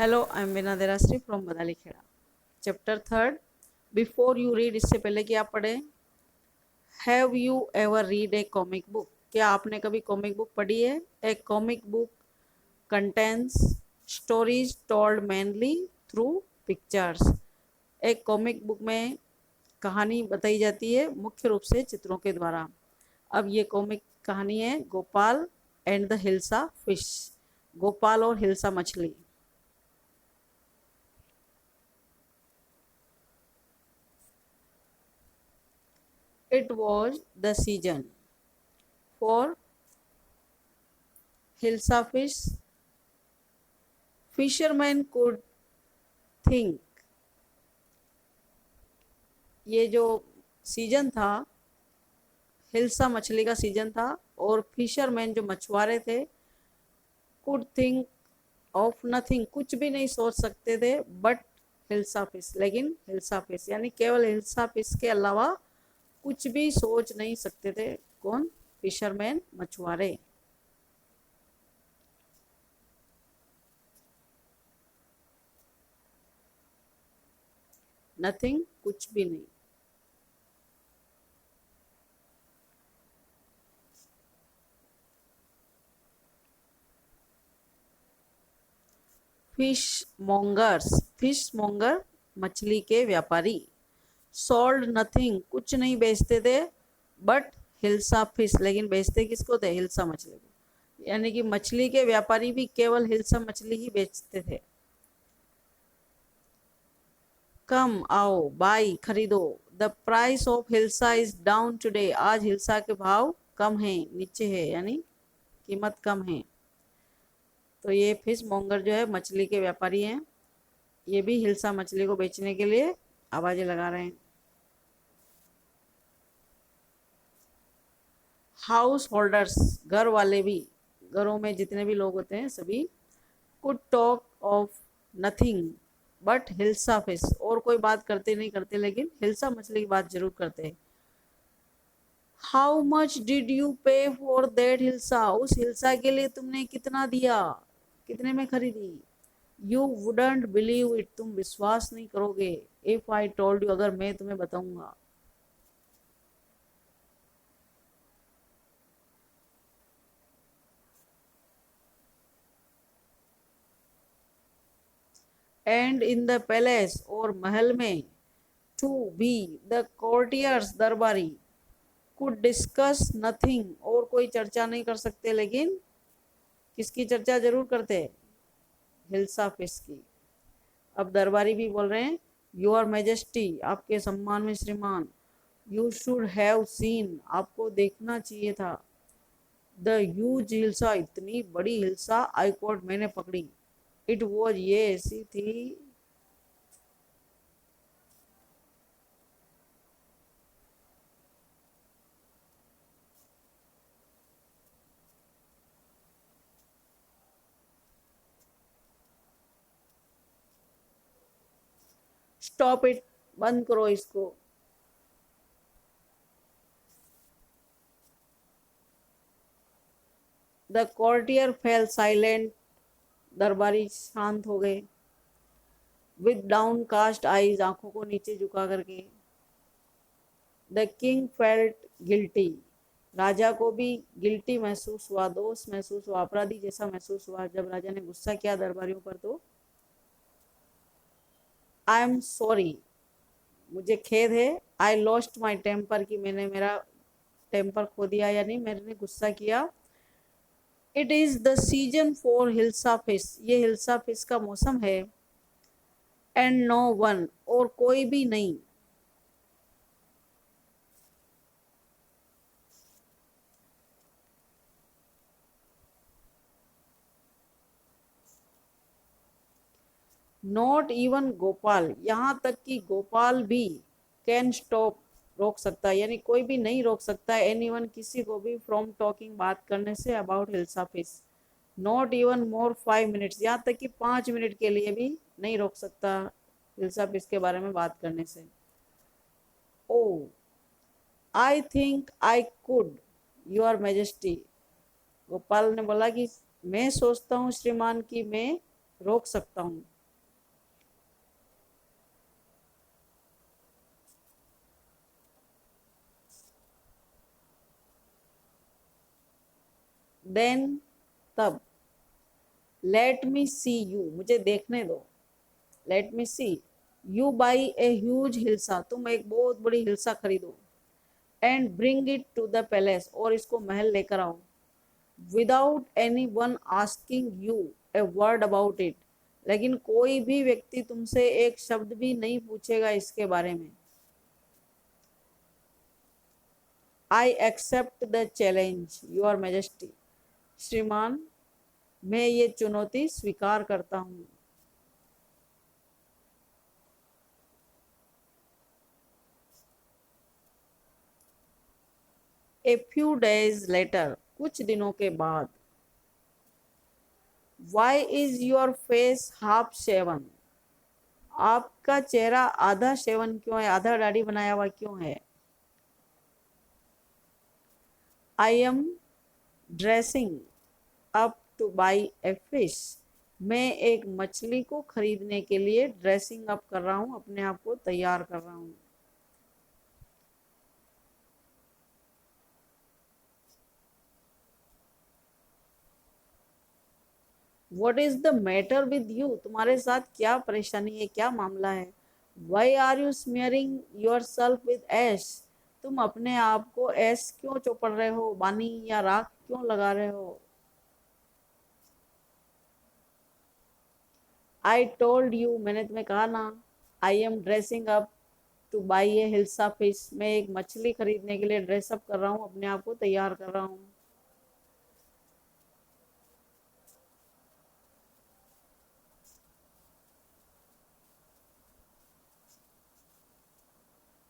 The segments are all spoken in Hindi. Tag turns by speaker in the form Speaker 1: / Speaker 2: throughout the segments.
Speaker 1: Hello, I am Bina Derashri from Badali Khera. Chapter third, before you read, इससे पहले कि आप पढ़ें, have you ever read a comic book? क्या आपने कभी कॉमिक बुक पढ़ी है? A comic book contains stories told mainly through pictures. एक कॉमिक बुक में कहानी बताई जाती है मुख्य रूप से चित्रों के द्वारा। अब ये कॉमिक कहानी है Gopal and the hilsa fish, Gopal और हिल्सा मछली। It was the season for Hilsa fish. Fishermen could think, ये जो सीजन था, हिल्सा मछली का सीजन था, और फिशरमैन जो मछुआरे थे, कुड थिंक ऑफ नथिंग, कुछ भी नहीं सोच सकते थे, बट हिल्सा फिश, लेकिन हिल्सा फिश यानी केवल हिल्सा फिश के अलावा कुछ भी सोच नहीं सकते थे। कौन? फिशरमैन, मछुआरे। नथिंग, कुछ भी नहीं। फिश मोंगर्स, फिश मोंगर मछली के व्यापारी, सोल्ड नथिंग, कुछ नहीं बेचते थे, बट हिल्सा फिश, लेकिन बेचते किसको थे? हिल्सा मछली को। यानी कि मछली के व्यापारी भी केवल हिल्सा मछली ही बेचते थे। कम आओ, बाई खरीदो, the price of hilsa is down today, आज हिल्सा के भाव कम है, नीचे है, यानी कीमत कम है। तो ये फिश मोंगर जो है मछली के व्यापारी हैं, ये भी हिल्सा मछली को बेचने के लिए आवाजें लगा रहे हैं। हाउस होल्डर्स, घर वाले भी, घरों में जितने भी लोग होते हैं सभी, could talk of nothing but hilsa fish, और कोई बात करते नहीं करते, लेकिन हिल्सा मछली की बात जरूर करते हैं। हाउ मच डिड यू पे फॉर दैट हिल्सा, उस हिल्सा के लिए तुमने कितना दिया, कितने में खरीदी? यू वुडंट बिलीव इट, तुम विश्वास नहीं करोगे। इफ आई टोल्ड यू, अगर मैं तुम्हें बताऊंगा। एंड इन द पैलेस, और महल में, टू बी द कोर्टियर्स, दरबारी, कुड डिस्कस नथिंग, और कोई चर्चा नहीं कर सकते, लेकिन किसकी चर्चा जरूर करते? हिल्सा फिश की। अब दरबारी भी बोल रहे हैं, योर मैजेस्टी, आपके सम्मान में श्रीमान, यू शुड हैव सीन, आपको देखना चाहिए था, द ह्यूज हिल्सा, इतनी बड़ी हिल्सा, आई कॉट, मैंने पकड़ी, इट वॉज, ये ऐसी थी। स्टॉप इट, बंद करो इसको। द कॉर्टियर फेल साइलेंट, दरबारी शांत हो गए। विद डाउन कास्ट आईज, आंखों को नीचे झुका करके। द किंग फेल्ट गिल्टी, राजा को भी गिल्टी महसूस हुआ, दोष महसूस हुआ, अपराधी जैसा महसूस हुआ जब राजा ने गुस्सा किया दरबारियों पर। तो आई एम सॉरी, मुझे खेद है। आई लॉस्ट माई टेम्पर, कि मैंने मेरा टेम्पर खो दिया, यानी मैंने गुस्सा किया। It is the season for hilsa fish, ये हिल्सा फिश का मौसम है। एंड नो वन, और कोई भी नहीं। नॉट इवन गोपाल, यहाँ तक कि गोपाल भी, कैन स्टॉप, रोक सकता है, यानी कोई भी नहीं रोक सकता है, एनी वन, किसी को भी, फ्रॉम टॉकिंग, बात करने से, about hilsa fish. Not even more 5 minutes, यहाँ तक कि 5 मिनट के लिए भी नहीं रोक सकता हिल्सा फिश के बारे में बात करने से। Oh, I think I could, your majesty, Gopal ने बोला कि मैं सोचता हूँ श्रीमान कि मैं रोक सकता हूँ। देन, तब। लेट मी सी यू, मुझे देखने दो। Let me see you buy a huge hilsa, तुम एक बहुत बड़ी हिल्सा खरीदो। And bring it to the palace, और इसको महल लेकर आओ। Without anyone asking you a word about it, लेकिन कोई भी व्यक्ति तुमसे एक शब्द भी नहीं पूछेगा इसके बारे में। I accept the challenge your majesty, श्रीमान, मैं ये चुनौती स्वीकार करता हूँ। ए फ्यू डेज लेटर, कुछ दिनों के बाद। Why is your face half shaven, आपका चेहरा आधा शेवन क्यों है, आधा दाढ़ी बनाया हुआ क्यों है। I am dressing up two by a fish, मैं एक मछली को खरीदने के लिए ड्रेसिंग अप कर रहा हूँ, अपने आप को तैयार कर रहा हूँ। What is the matter with you, तुम्हारे साथ क्या परेशानी है, क्या मामला है। Why are you smearing yourself with ash, तुम अपने आप को ऐश क्यों चौपड़ रहे हो, बानी या राख क्यों लगा रहे हो। आई टोल्ड यू, मैंने तुम्हें कहा ना। I am dressing up two by A hilsa fish, मैं एक मछली खरीदने के लिए ड्रेसअप कर रहा हूँ, अपने आप को तैयार कर रहा हूँ।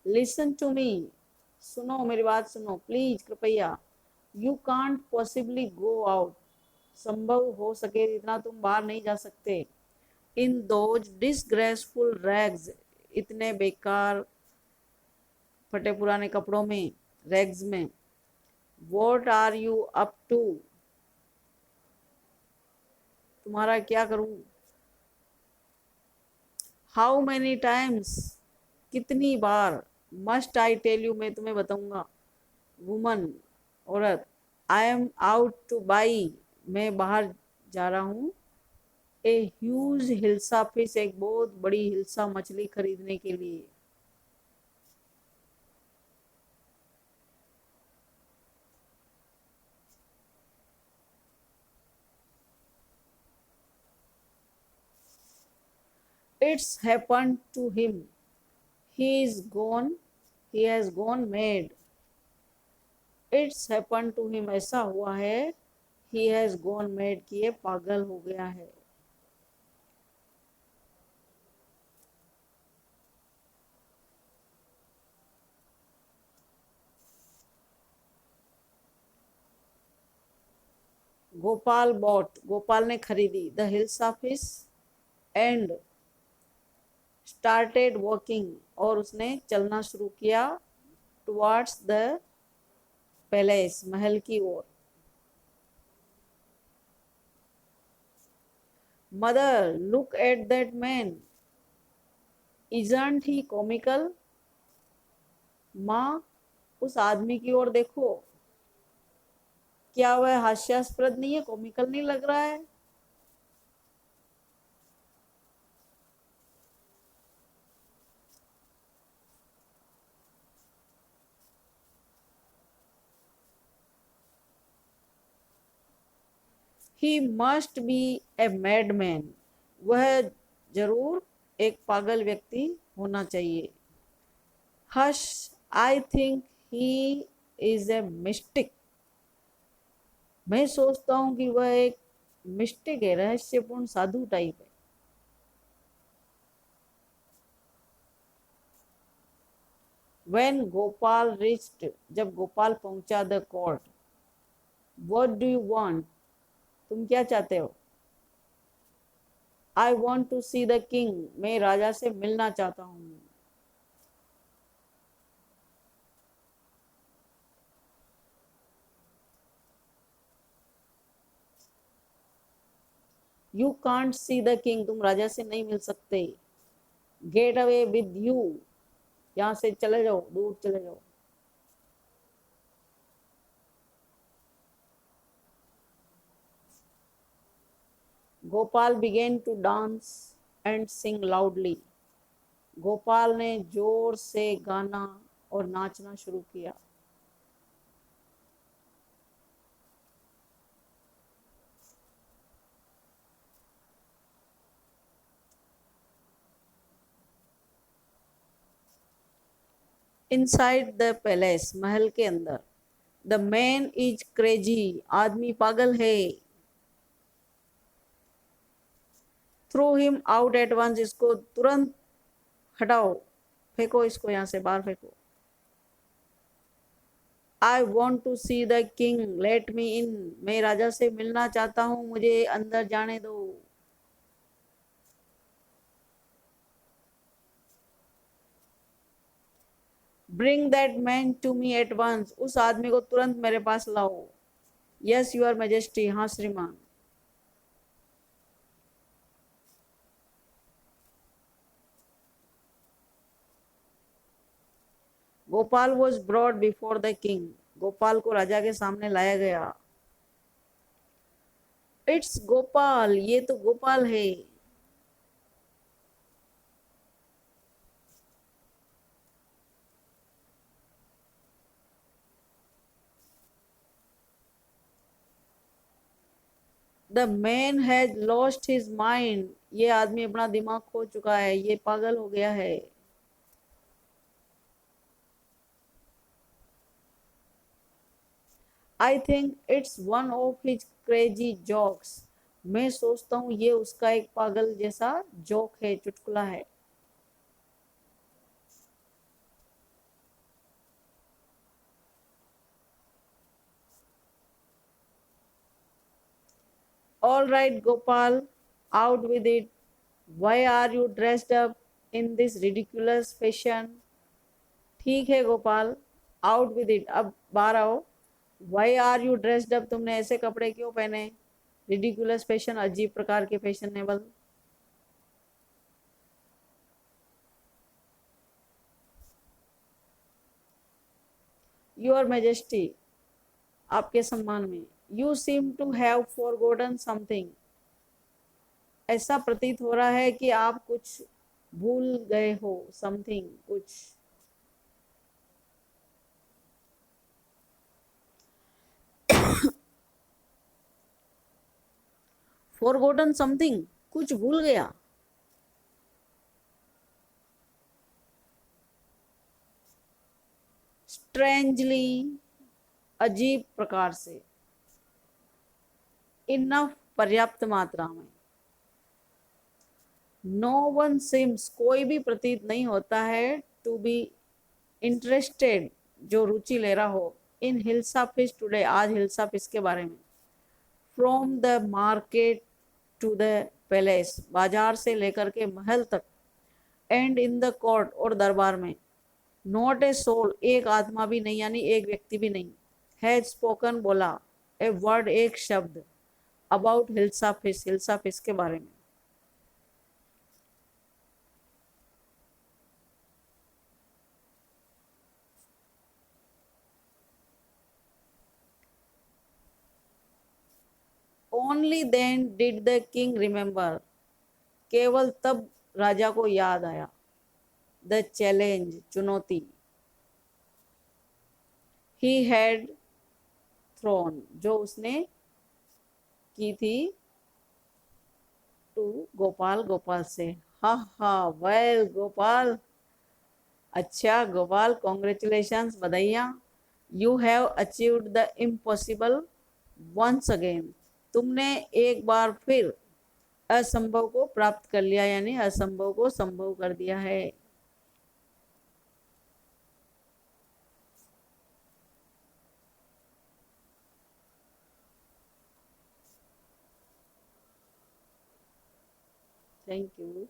Speaker 1: लिसन टू मी, सुनो मेरी बात सुनो प्लीज, कृपया। You can't possibly go out, संभव हो सके इतना तुम बाहर नहीं जा सकते। इन दोज डिसग्रेसफुल रैग्स, इतने बेकार फटे पुराने कपड़ों में, रैग्स में। What are you up to, तुम्हारा क्या करूं। हाउ मैनी टाइम्स, कितनी बार। मस्ट आई टेल यू, मैं तुम्हें बताऊंगा। वुमन, औरत। I am out to buy, मैं बाहर जा रहा हूँ। ए ह्यूज हिल्सा फिश, एक बहुत बड़ी हिल्सा मछली खरीदने के लिए। It's happen to him, he is gone, he has gone mad. It's happen to him, ऐसा हुआ है। ही हैज गॉन मेड, कि ये पागल हो गया है। गोपाल बॉट, गोपाल ने खरीदी। The hilsa fish and started walking, और उसने चलना शुरू किया। टुवार्ड्स द पैलेस, महल की ओर। Mother, look at that man, isn't he comical, माँ, उस आदमी की ओर देखो, क्या वह हास्यास्पद नहीं है, कॉमिकल नहीं लग रहा है। He must be a madman, वह जरूर एक पागल व्यक्ति होना चाहिए। Hush, I think he is a mystic, मैं सोचता हूँ कि वह एक मिस्टिक है, रहस्यपूर्ण साधु टाइप है। When गोपाल reached, जब गोपाल पहुंचा the court. What do you want, तुम क्या चाहते हो। I want to see the king, मैं राजा से मिलना चाहता हूँ। You can't see the king, तुम राजा से नहीं मिल सकते। गेट अवे विद यू, यहाँ से चले जाओ, दूर चले जाओ। Gopal began to dance and sing loudly, Gopal ने जोर से गाना और नाचना शुरू किया। इनसाइड द पैलेस, महल के अंदर। द मैन इज क्रेजी, आदमी पागल है। Throw him out at once, इसको तुरंत हटाओ, फेंको इसको, यहाँ से बाहर फेंको। I want to see the king, let me in, मैं राजा से मिलना चाहता हूँ, मुझे अंदर जाने दो। Bring that man to me at once, उस आदमी को तुरंत मेरे पास लाओ। यस यूर मैजेस्टी, हाँ श्रीमान। Gopal was broad before the king, Gopal को राजा के सामने लाया गया। इट्स गोपाल, ये तो गोपाल है। The man has lost his mind, ये आदमी अपना दिमाग खो चुका है, ये पागल हो गया है। I think it's one of his crazy jokes, मैं सोचता हूँ ये उसका एक पागल जैसा जोक है, चुटकुला है। All right Gopal, out with it, why are you dressed up in this ridiculous fashion. ठीक है गोपाल, आउट विद इट, अब बाहर आओ। Why are you dressed up, तुमने ऐसे कपड़े क्यों पहने। रिडिकुलस फैशन, अजीब प्रकार के, फैशनेबल। योर मैजेस्टी, आपके सम्मान में। You seem to have forgotten something, ऐसा प्रतीत हो रहा है कि आप कुछ भूल गए हो, समथिंग, कुछ। फॉरगॉटन समथिंग, कुछ भूल गया। स्ट्रेंजली, अजीब प्रकार से। इनफ, पर्याप्त मात्रा में। नो वन सिम्स, कोई भी प्रतीत नहीं होता है, टू बी इंटरेस्टेड, जो रुचि ले रहा हो। इन हिल्सा फिश टुडे, आज हिल्सा फिश के बारे में। From the market to the palace, बाजार से लेकर के महल तक। एंड इन द कोर्ट, और दरबार में। नॉट ए सोल, एक आत्मा भी नहीं, यानी एक व्यक्ति भी नहीं। हैज स्पोकन, बोला। ए वर्ड, एक शब्द। अबाउट हिल्सा फिश के बारे में। Only then did the king remember, केवल तब राजा को याद आया। द चैलेंज, चुनौती। ही हैड थ्रोन, जो उसने की थी। टू गोपाल, गोपाल से। हा हा, वेल गोपाल, अच्छा गोपाल, कॉन्ग्रेचुलेशंस, बधाइयाँ। You have achieved the impossible once again, तुमने एक बार फिर असंभव को प्राप्त कर लिया, यानी असंभव को संभव कर दिया है। Thank you.